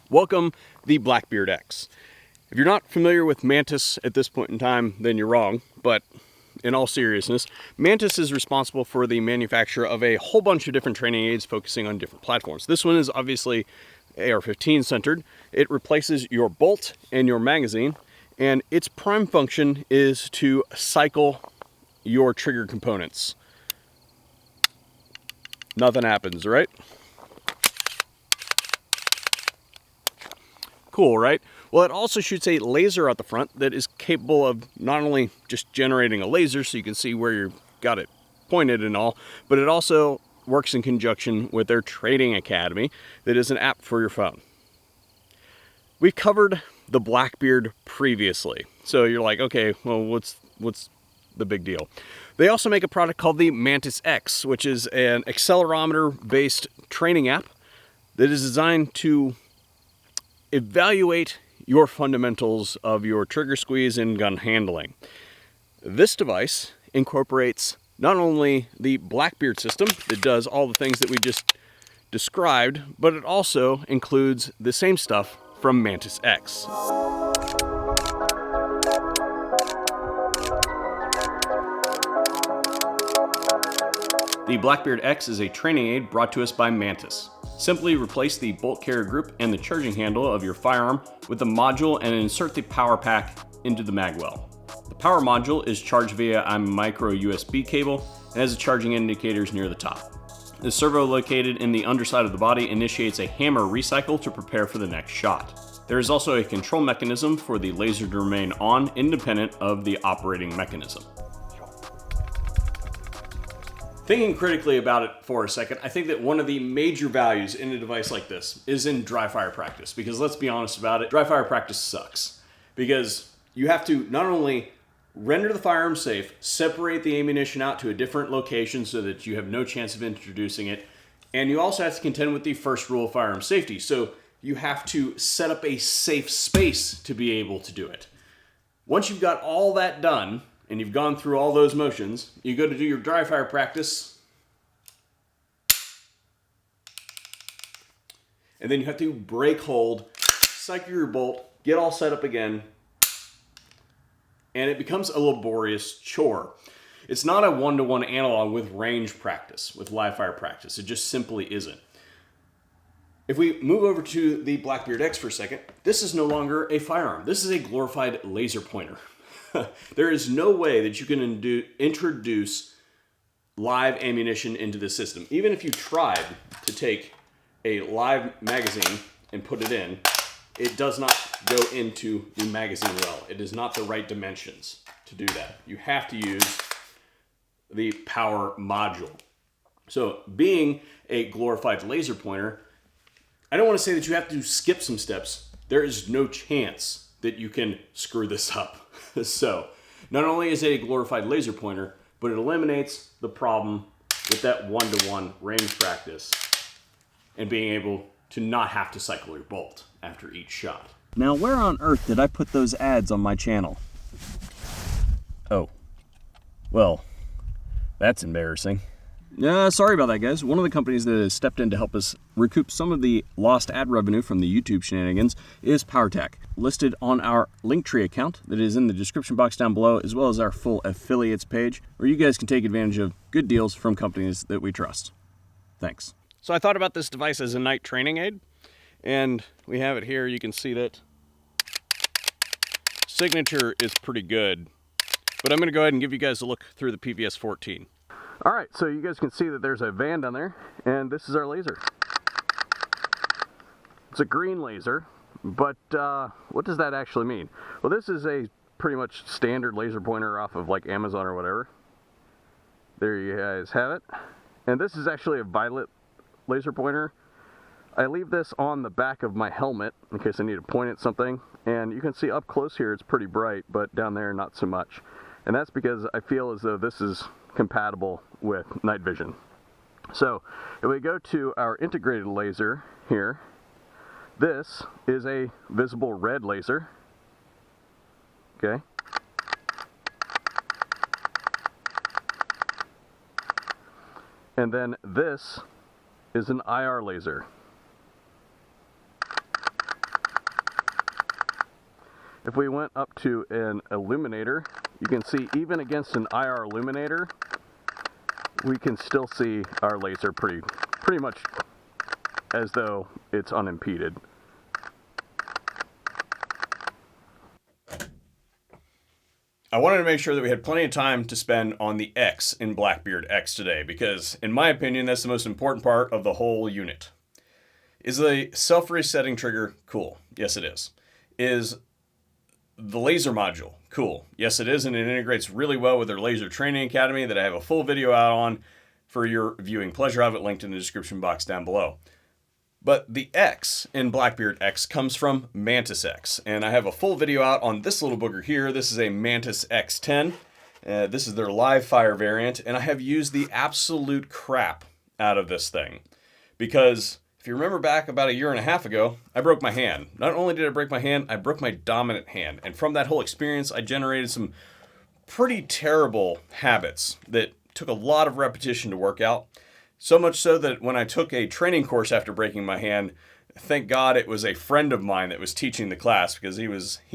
Welcome, the Blackbeard X. If you're not familiar with Mantis at this point in time, then you're wrong, but in all seriousness, Mantis is responsible for the manufacture of a whole bunch of different training aids focusing on different platforms. This one is obviously AR-15 centered. It replaces your bolt and your magazine, and its prime function is to cycle your trigger components. Nothing happens, right? Cool, right? Well, it also shoots a laser out the front that is capable of not only just generating a laser so you can see where you've got it pointed and all, but it also works in conjunction with their training academy that is an app for your phone. We've covered the Blackbeard previously, so you're like, okay, well, what's the big deal? They also make a product called the Mantis X, which is an accelerometer-based training app that is designed to evaluate your fundamentals of your trigger squeeze and gun handling. This device incorporates not only the Blackbeard system that does all the things that we just described, but it also includes the same stuff from Mantis X. The Blackbeard X is a training aid brought to us by Mantis. Simply replace the bolt carrier group and the charging handle of your firearm with the module and insert the power pack into the mag well. The power module is charged via a micro USB cable and has the charging indicators near the top. The servo located in the underside of the body initiates a hammer recycle to prepare for the next shot. There is also a control mechanism for the laser to remain on independent of the operating mechanism. Thinking critically about it for a second, I think that one of the major values in a device like this is in dry fire practice, because let's be honest about it, dry fire practice sucks. Because you have to not only render the firearm safe, separate the ammunition out to a different location so that you have no chance of introducing it, and you also have to contend with the first rule of firearm safety. So you have to set up a safe space to be able to do it. Once you've got all that done, and you've gone through all those motions, you go to do your dry fire practice, and then you have to break hold, cycle your bolt, get all set up again, and it becomes a laborious chore. It's not a one-to-one analog with range practice, with live fire practice. It just simply isn't. If we move over to the Blackbeard X for a second, this is no longer a firearm. This is a glorified laser pointer. There is no way that you can introduce live ammunition into the system. Even if you tried to take a live magazine and put it in, it does not go into the magazine well. It is not the right dimensions to do that. You have to use the power module. So being a glorified laser pointer, I don't want to say that you have to skip some steps. There is no chance that you can screw this up. So, not only is it a glorified laser pointer, but it eliminates the problem with that one-to-one range practice and being able to not have to cycle your bolt after each shot. Now, where on earth did I put those ads on my channel? Oh, well, that's embarrassing. Sorry about that, guys. One of the companies that has stepped in to help us recoup some of the lost ad revenue from the YouTube shenanigans is PowerTech, listed on our Linktree account that is in the description box down below, as well as our full affiliates page, where you guys can take advantage of good deals from companies that we trust. Thanks. So I thought about this device as a night training aid, and we have it here. You can see that signature is pretty good, but I'm going to go ahead and give you guys a look through the PVS-14. All right, so you guys can see that there's a van down there, and this is our laser. It's a green laser, but what does that actually mean? Well, this is a pretty much standard laser pointer off of like Amazon or whatever. There you guys have it. And this is actually a violet laser pointer. I leave this on the back of my helmet in case I need to point at something, and you can see up close here it's pretty bright, but down there not so much. And that's because I feel as though this is compatible with night vision. So if we go to our integrated laser here, this is a visible red laser. Okay. And then this is an IR laser. If we went up to an illuminator, you can see even against an IR illuminator, we can still see our laser pretty much as though it's unimpeded. I wanted to make sure that we had plenty of time to spend on the X in Blackbeard X today, because in my opinion, that's the most important part of the whole unit. Is the self-resetting trigger cool? Yes, it is. Is the laser module cool? Yes, it is, and it integrates really well with their Laser Training Academy that I have a full video out on for your viewing pleasure. I have it linked in the description box down below. But the X in Blackbeard X comes from Mantis X, and I have a full video out on this little booger here. This is a Mantis X10. This is their live fire variant, and I have used the absolute crap out of this thing. Because if you remember back about 1.5 years ago, I broke my hand. Not only did I break my hand, I broke my dominant hand. And from that whole experience, I generated some pretty terrible habits that took a lot of repetition to work out. So much so that when I took a training course after breaking my hand, thank God it was a friend of mine that was teaching the class, because he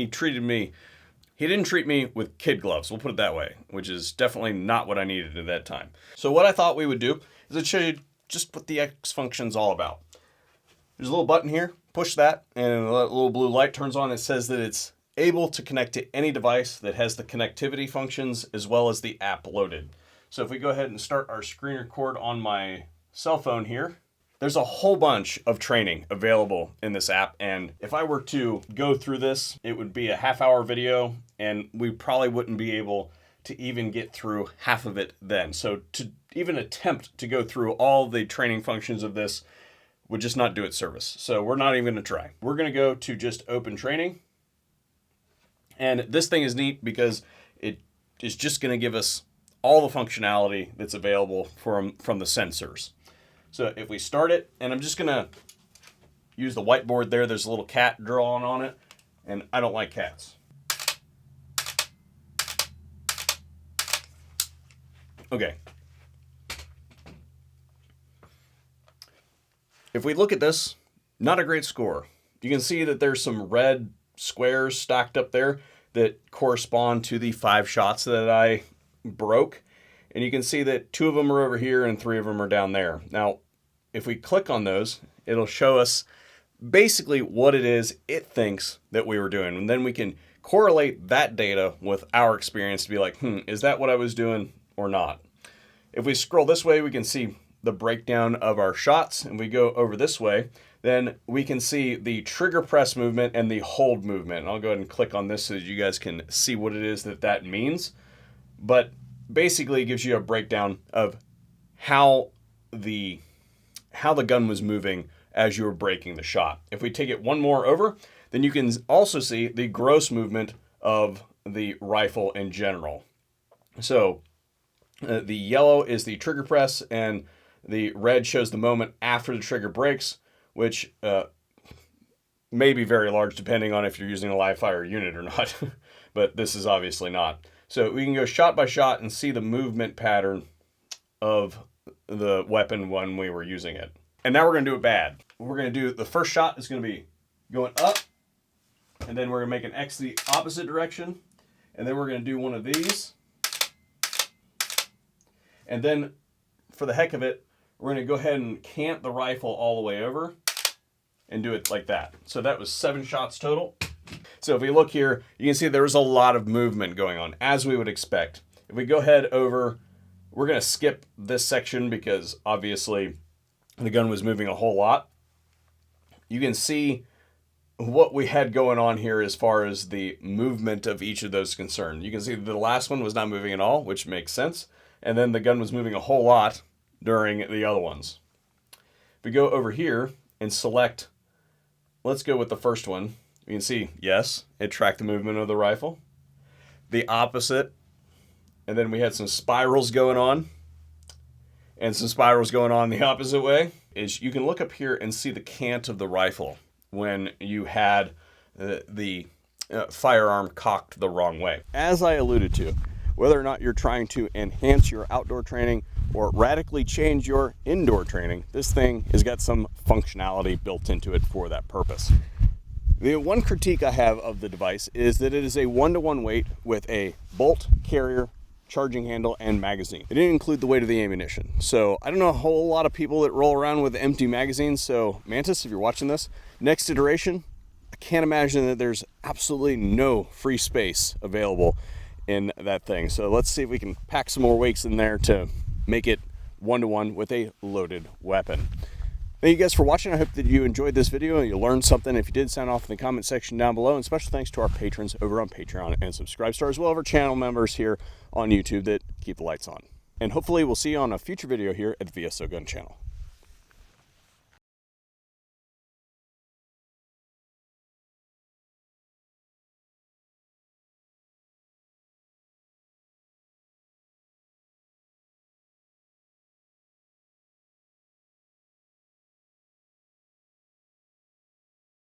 didn't treat me with kid gloves, we'll put it that way, which is definitely not what I needed at that time. So what I thought we would do is I'd show you just what the X function's all about. There's a little button here, push that, and a little blue light turns on that says that it's able to connect to any device that has the connectivity functions as well as the app loaded. So if we go ahead and start our screen record on my cell phone here, there's a whole bunch of training available in this app. And if I were to go through this, it would be a half-hour video, and we probably wouldn't be able to even get through half of it then. So to even attempt to go through all the training functions of this would just not do it service. So we're not even going to try. We're going to go to just open training. And this thing is neat because it is just going to give us all the functionality that's available from the sensors. So if we start it, and I'm just gonna use the whiteboard there, there's a little cat drawn on it, and I don't like cats. Okay. If we look at this, not a great score. You can see that there's some red squares stacked up there that correspond to the 5 shots that I broke, and you can see that 2 of them are over here and 3 of them are down there. Now, if we click on those, it'll show us basically what it is it thinks that we were doing, and then we can correlate that data with our experience to be like, is that what I was doing or not? If we scroll this way, we can see the breakdown of our shots, and we go over this way, then we can see the trigger press movement and the hold movement. And I'll go ahead and click on this so that you guys can see what it is that means. But basically it gives you a breakdown of how the gun was moving as you were breaking the shot. If we take it one more over, then you can also see the gross movement of the rifle in general. So the yellow is the trigger press, and the red shows the moment after the trigger breaks, which may be very large depending on if you're using a live fire unit or not, but this is obviously not. So we can go shot by shot and see the movement pattern of the weapon when we were using it. And now we're going to do it bad. We're going to do, the first shot is going to be going up, and then we're going to make an X the opposite direction, and then we're going to do one of these. And then for the heck of it, we're going to go ahead and cant the rifle all the way over and do it like that. So that was 7 shots total. So if we look here, you can see there was a lot of movement going on, as we would expect. If we go ahead over, we're going to skip this section because obviously the gun was moving a whole lot. You can see what we had going on here as far as the movement of each of those concerned. You can see the last one was not moving at all, which makes sense. And then the gun was moving a whole lot during the other ones. If we go over here and select, let's go with the first one. You can see, yes, it tracked the movement of the rifle. The opposite, and then we had some spirals going on, and some spirals going on the opposite way, is you can look up here and see the cant of the rifle when you had the firearm cocked the wrong way. As I alluded to, whether or not you're trying to enhance your outdoor training or radically change your indoor training, this thing has got some functionality built into it for that purpose. The one critique I have of the device is that it is a 1-to-1 weight with a bolt, carrier, charging handle, and magazine. It didn't include the weight of the ammunition. So I don't know a whole lot of people that roll around with empty magazines. So Mantis, if you're watching this, next iteration, I can't imagine that there's absolutely no free space available in that thing. So let's see if we can pack some more weights in there to make it 1-to-1 with a loaded weapon. Thank you guys for watching. I hope that you enjoyed this video and you learned something. If you did, sign off in the comment section down below. And special thanks to our patrons over on Patreon and Subscribestar, as well as our channel members here on YouTube that keep the lights on. And hopefully we'll see you on a future video here at VSO Gun Channel.